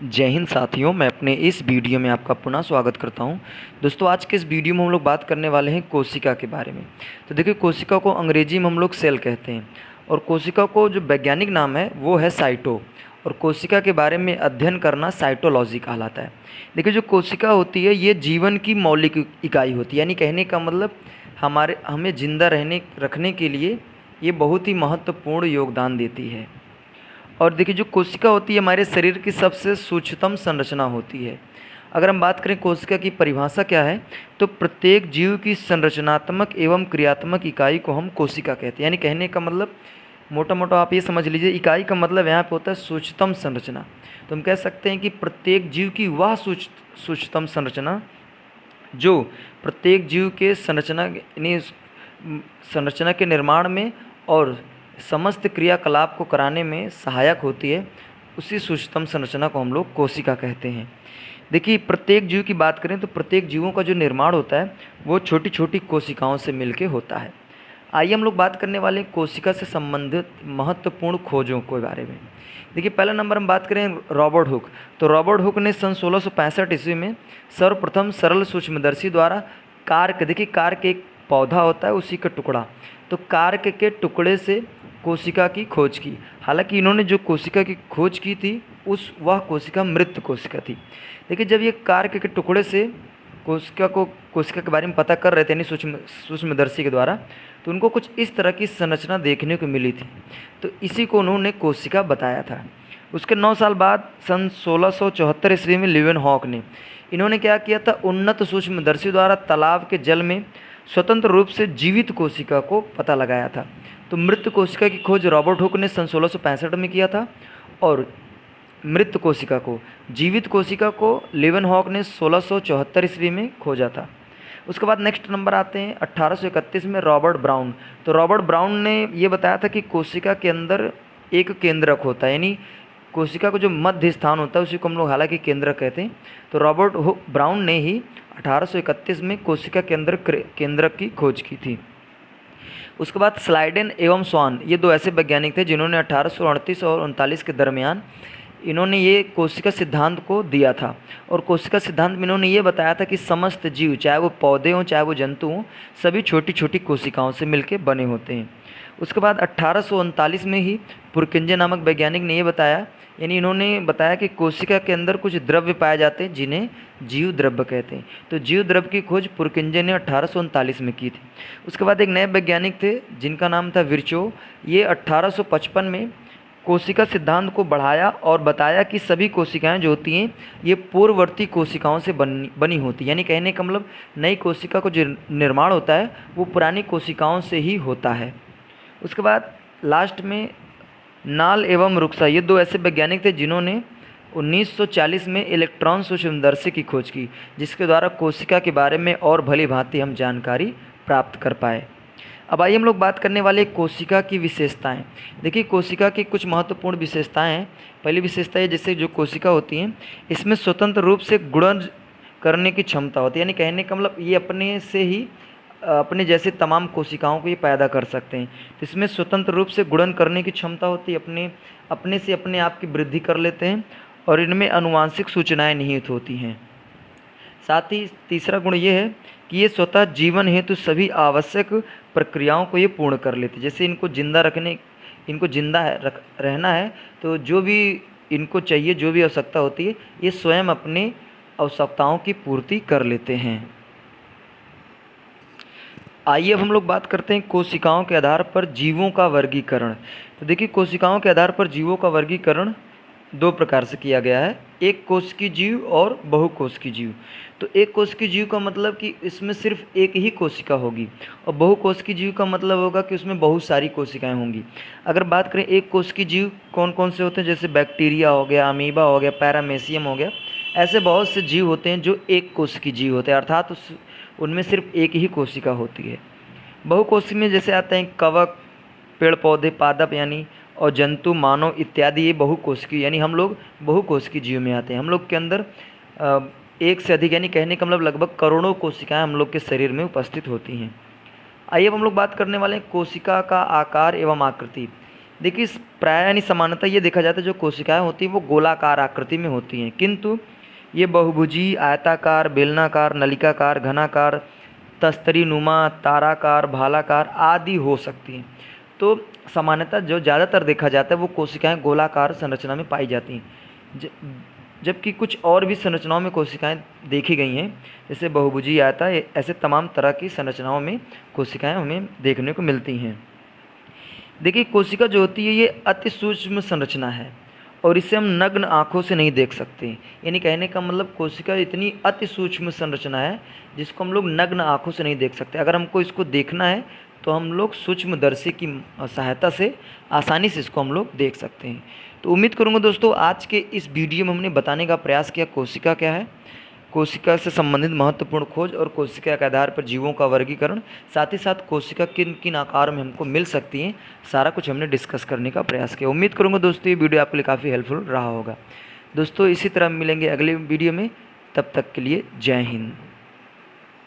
जय हिंद साथियों, मैं अपने इस वीडियो में आपका पुनः स्वागत करता हूं। दोस्तों, आज के इस वीडियो में हम लोग बात करने वाले हैं कोशिका के बारे में। तो देखिए, कोशिका को अंग्रेजी में हम लोग सेल कहते हैं और कोशिका को जो वैज्ञानिक नाम है वो है साइटो, और कोशिका के बारे में अध्ययन करना साइटोलॉजी कहलाता है। देखिए, जो कोशिका होती है ये जीवन की मौलिक इकाई होती है, यानी कहने का मतलब हमें जिंदा रखने के लिए ये बहुत ही महत्वपूर्ण योगदान देती है। और देखिए, जो कोशिका होती है हमारे शरीर की सबसे सूक्ष्मतम संरचना होती है। अगर हम बात करें कोशिका की परिभाषा क्या है, तो प्रत्येक जीव की संरचनात्मक एवं क्रियात्मक इकाई को हम कोशिका कहते हैं। यानी कहने का मतलब मोटा मोटा आप ये समझ लीजिए, इकाई का मतलब यहाँ पे होता है सूक्ष्मतम संरचना। तो हम कह सकते हैं कि प्रत्येक जीव की वह सूक्ष्मतम संरचना जो प्रत्येक जीव के संरचना के निर्माण में और समस्त क्रियाकलाप को कराने में सहायक होती है, उसी सूक्ष्मतम संरचना को हम लोग कोशिका कहते हैं। देखिए, प्रत्येक जीव की बात करें तो प्रत्येक जीवों का जो निर्माण होता है वो छोटी छोटी कोशिकाओं से मिलके होता है। आइए हम लोग बात करने वाले हैं कोशिका से संबंधित महत्वपूर्ण खोजों के बारे में। देखिए, पहला नंबर हम बात करें रॉबर्ट हुक। तो रॉबर्ट हुक ने सन 1665 ईस्वी में सर्वप्रथम सरल सूक्ष्मदर्शी द्वारा कार्क, देखिए कार्क एक पौधा होता है उसी का टुकड़ा, तो कार्क के टुकड़े से कोशिका की खोज की। हालांकि इन्होंने जो कोशिका की खोज की थी वह कोशिका मृत कोशिका थी। देखिए, जब ये कार्क के टुकड़े से कोशिका के बारे में पता कर रहे थे यानी सूक्ष्मदर्शी के द्वारा, तो उनको कुछ इस तरह की संरचना देखने को मिली थी, तो इसी को उन्होंने कोशिका बताया था। उसके 9 साल बाद सन 1674 ईस्वी में लीवेनहॉक ने इन्होंने क्या किया था, उन्नत सूक्ष्मदर्शी द्वारा तालाब के जल में स्वतंत्र रूप से जीवित कोशिका को पता लगाया था। तो मृत कोशिका की खोज रॉबर्ट हुक ने सन 1665 में किया था और मृत कोशिका को, जीवित कोशिका को लीवेनहॉक ने 1674 ईस्वी में खोजा था। उसके बाद नेक्स्ट नंबर आते हैं 1831 में रॉबर्ट ब्राउन। तो रॉबर्ट ब्राउन ने ये बताया था कि कोशिका के अंदर एक केंद्रक होता है, यानी कोशिका को जो मध्य स्थान होता है उसी को हम लोग हालांकि केंद्रक कहते हैं। तो रॉबर्ट ब्राउन ने ही 1831 में कोशिका के अंदर केंद्रक की खोज की थी। उसके बाद स्लाइडेन एवं स्वान, ये दो ऐसे वैज्ञानिक थे जिन्होंने 1838 और 39 के दरमियान इन्होंने ये कोशिका सिद्धांत को दिया था। और कोशिका सिद्धांत में इन्होंने ये बताया था कि समस्त जीव, चाहे वो पौधे हों चाहे वो जंतु हों, सभी छोटी छोटी कोशिकाओं से मिलकर बने होते हैं। उसके बाद 1839 में ही पुरकिंजे नामक वैज्ञानिक ने ये बताया, यानी इन्होंने बताया कि कोशिका के अंदर कुछ द्रव्य पाए जाते हैं जिन्हें जीव द्रव्य कहते हैं। तो जीव द्रव्य की खोज पुरकिंजे ने 1839 में की थी। उसके बाद एक नए वैज्ञानिक थे जिनका नाम था विर्चो। ये 1855 में कोशिका सिद्धांत को बढ़ाया और बताया कि सभी कोशिकाएं जो होती हैं ये पूर्ववर्ती कोशिकाओं से बनी होती, यानी कहने का मतलब नई कोशिका को जो निर्माण होता है वो पुरानी कोशिकाओं से ही होता है। उसके बाद लास्ट में नाल एवं रुक्सा, ये दो ऐसे वैज्ञानिक थे जिन्होंने 1940 में इलेक्ट्रॉन सूक्ष्मदर्शी की खोज की, जिसके द्वारा कोशिका के बारे में और भली भांति हम जानकारी प्राप्त कर पाए। अब आइए हम लोग बात करने वाले कोशिका की विशेषताएं। देखिए, कोशिका की कुछ महत्वपूर्ण विशेषताएं हैं। पहली विशेषता है जैसे जो कोशिका होती हैं इसमें स्वतंत्र रूप से गुणन करने की क्षमता होती है, यानी कहने का मतलब ये अपने से ही अपने जैसे तमाम कोशिकाओं को ये पैदा कर सकते हैं। तो इसमें स्वतंत्र रूप से गुणन करने की क्षमता होती है, अपने से अपने आप की वृद्धि कर लेते हैं और इनमें आनुवांशिक सूचनाएं निहित होती हैं। साथ ही तीसरा गुण ये है कि ये स्वतः जीवन हेतु सभी आवश्यक प्रक्रियाओं को ये पूर्ण कर लेते हैं। जैसे इनको जिंदा रहना है तो जो भी इनको चाहिए, जो भी आवश्यकता होती है, ये स्वयं अपनी आवश्यकताओं की पूर्ति कर लेते हैं। आइए अब हम लोग बात करते हैं कोशिकाओं के आधार पर जीवों का वर्गीकरण। तो देखिए, कोशिकाओं के आधार पर जीवों का वर्गीकरण दो प्रकार से किया गया है, एक कोश की जीव और बहुकोश की जीव। तो एक कोश की जीव का मतलब कि इसमें सिर्फ एक ही कोशिका होगी, और बहुकोश की जीव का मतलब होगा कि उसमें बहुत सारी कोशिकाएं होंगी। अगर बात करें एक कोश की जीव कौन कौन से होते हैं, जैसे बैक्टीरिया हो गया, अमीबा हो गया, पैरामेसियम हो गया, ऐसे बहुत से जीव होते हैं जो एक कोश की जीव होते हैं, अर्थात उनमें सिर्फ एक ही कोशिका होती है। बहुकोशी में जैसे आते हैं कवक, पेड़ पौधे, पादप यानी और जंतु, मानव इत्यादि, ये बहुकोशिकीय यानी हम लोग बहुकोशिकीय जीव में आते हैं। हम लोग के अंदर एक से अधिक यानी कहने का मतलब लगभग करोड़ों कोशिकाएं हम लोग के शरीर में उपस्थित होती हैं। आइए अब हम लोग बात करने वाले हैं कोशिका का आकार एवं आकृति। देखिए प्राय यानी सामान्यतः ये देखा जाता है जो कोशिकाएं होती हैं वो गोलाकार आकृति में होती हैं, किंतु ये बहुभुजी, आयताकार, बेलनाकार, नलिकाकार, घनाकार, तस्तरी नुमा, ताराकार, भालाकार आदि हो सकती हैं। तो सामान्यतः जो ज़्यादातर देखा जाता है वो कोशिकाएं गोलाकार संरचना में पाई जाती हैं, जबकि कुछ और भी संरचनाओं में कोशिकाएं देखी गई हैं, जैसे बहुभुजी, आयता, ऐसे तमाम तरह की संरचनाओं में कोशिकाएं हमें देखने को मिलती हैं। देखिए कोशिका जो होती है ये अति सूक्ष्म संरचना है और इसे हम नग्न आँखों से नहीं देख सकते। यानी कहने का मतलब कोशिका इतनी अति सूक्ष्म संरचना है जिसको हम लोग नग्न आँखों से नहीं देख सकते। अगर हमको इसको देखना है तो हम लोग सूक्ष्मदर्शी की सहायता से आसानी से इसको हम लोग देख सकते हैं। तो उम्मीद करूँगा दोस्तों आज के इस वीडियो में हमने बताने का प्रयास किया कोशिका क्या है, कोशिका से संबंधित महत्वपूर्ण खोज और कोशिका के आधार पर जीवों का वर्गीकरण, साथ ही साथ कोशिका किन किन आकार में हमको मिल सकती हैं, सारा कुछ हमने डिस्कस करने का प्रयास किया। उम्मीद करूँगा दोस्तों ये वीडियो आपके लिए काफ़ी हेल्पफुल रहा होगा। दोस्तों इसी तरह मिलेंगे अगले वीडियो में, तब तक के लिए जय हिंद।